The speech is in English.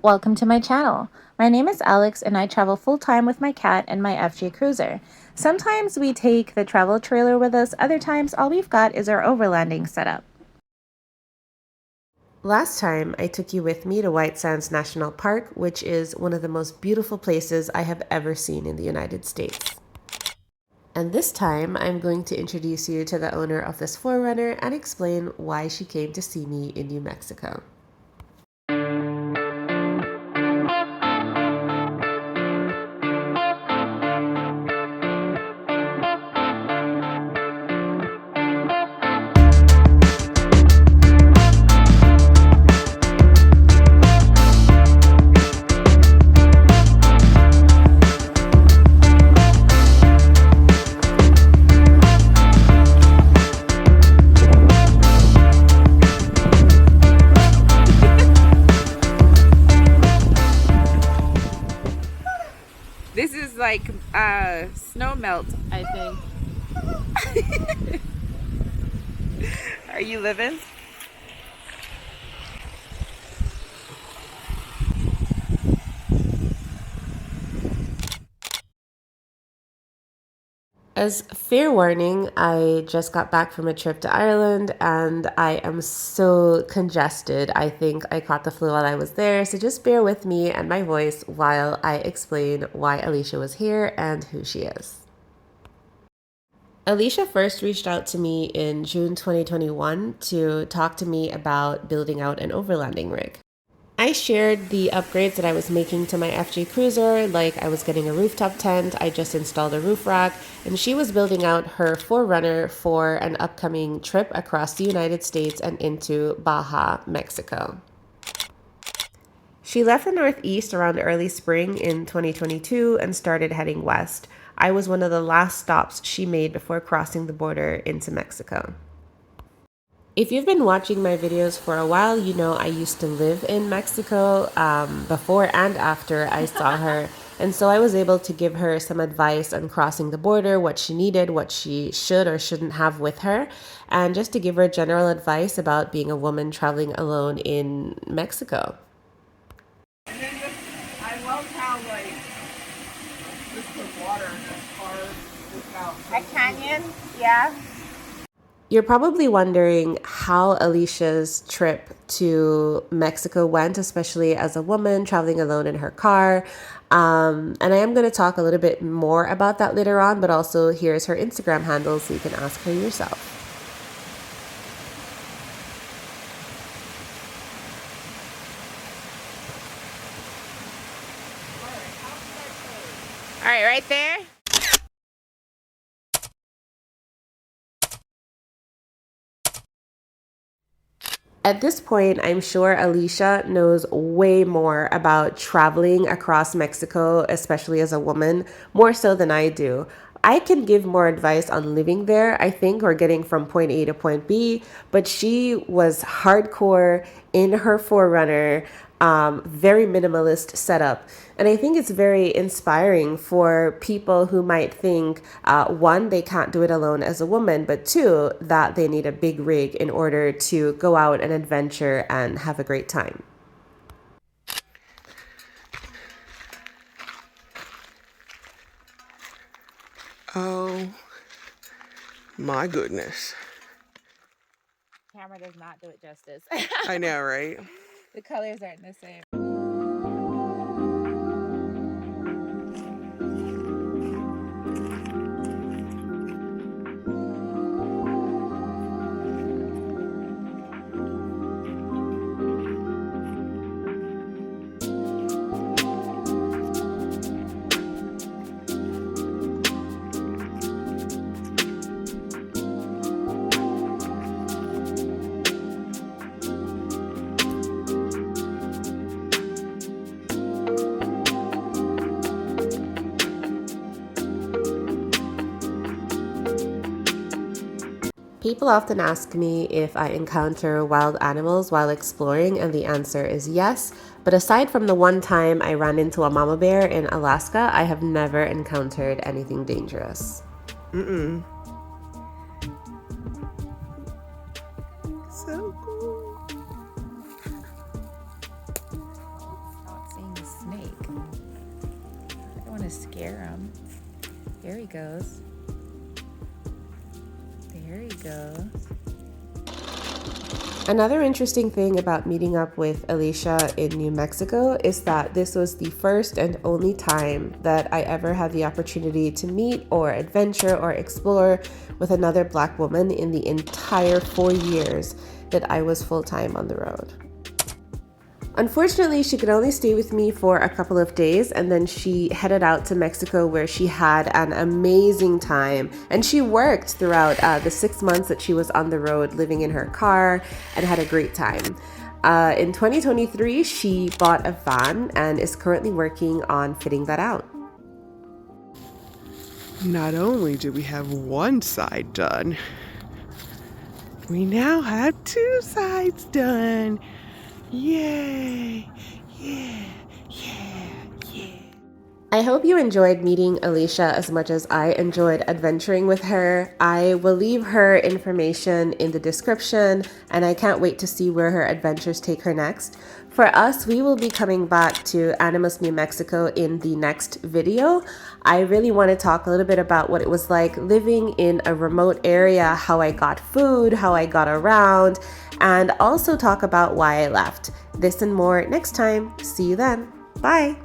Welcome to my channel. My name is Alex and I travel full-time with my cat and my FJ Cruiser. Sometimes we take the travel trailer with us, other times all we've got is our overlanding setup. Last time, I took you with me to White Sands National Park, which is one of the most beautiful places I have ever seen in the United States. And this time, I'm going to introduce you to the owner of this 4Runner and explain why she came to see me in New Mexico. This is like snow melt, I think. Are you living? As fair warning, I just got back from a trip to Ireland and I am so congested. I think I caught the flu while I was there, so just bear with me and my voice while I explain why Alicia was here and who she is. Alicia first reached out to me in June 2021 to talk to me about building out an overlanding rig. I shared the upgrades that I was making to my FJ Cruiser, like I was getting a rooftop tent, I just installed a roof rack, and she was building out her 4Runner for an upcoming trip across the United States and into Baja, Mexico. She left the Northeast around early spring in 2022 and started heading west. I was one of the last stops she made before crossing the border into Mexico. If you've been watching my videos for a while, you know I used to live in Mexico before and after I saw her. And so I was able to give her some advice on crossing the border, what she needed, what she should or shouldn't have with her, and just to give her general advice about being a woman traveling alone in Mexico. And then this, I love how like just the water in this car is out. A canyon, yeah. You're probably wondering how Alicia's trip to Mexico went, especially as a woman traveling alone in her car. And I am going to talk a little bit more about that later on, but also here's her Instagram handle so you can ask her yourself. All right, right there. At this point, I'm sure Alicia knows way more about traveling across Mexico, especially as a woman, more so than I do. I can give more advice on living there, I think, or getting from point A to point B, but she was hardcore in her 4Runner, very minimalist setup. And I think it's very inspiring for people who might think, one, they can't do it alone as a woman, but two, that they need a big rig in order to go out and adventure and have a great time. Oh my goodness. Camera does not do it justice. I know, right? The colors aren't the same. People often ask me if I encounter wild animals while exploring, and the answer is yes. But aside from the one time I ran into a mama bear in Alaska, I have never encountered anything dangerous. Mm-mm. So cool. I don't want to scare him. There he goes. There he goes. Another interesting thing about meeting up with Alicia in New Mexico is that this was the first and only time that I ever had the opportunity to meet or adventure or explore with another Black woman in the entire 4 years that I was full-time on the road. Unfortunately, she could only stay with me for a couple of days, and then she headed out to Mexico where she had an amazing time. And she worked throughout the 6 months that she was on the road, living in her car, and had a great time. In 2023, she bought a van and is currently working on fitting that out. Not only do we have one side done, we now have 2 sides done. Yay! Yeah, yeah, yeah. I hope you enjoyed meeting Alicia as much as I enjoyed adventuring with her. I will leave her information in the description, and I can't wait to see where her adventures take her next. For us, we will be coming back to Animas, New Mexico in the next video. I really want to talk a little bit about what it was like living in a remote area, how I got food, how I got around, and also talk about why I left. This and more next time. See you then. Bye.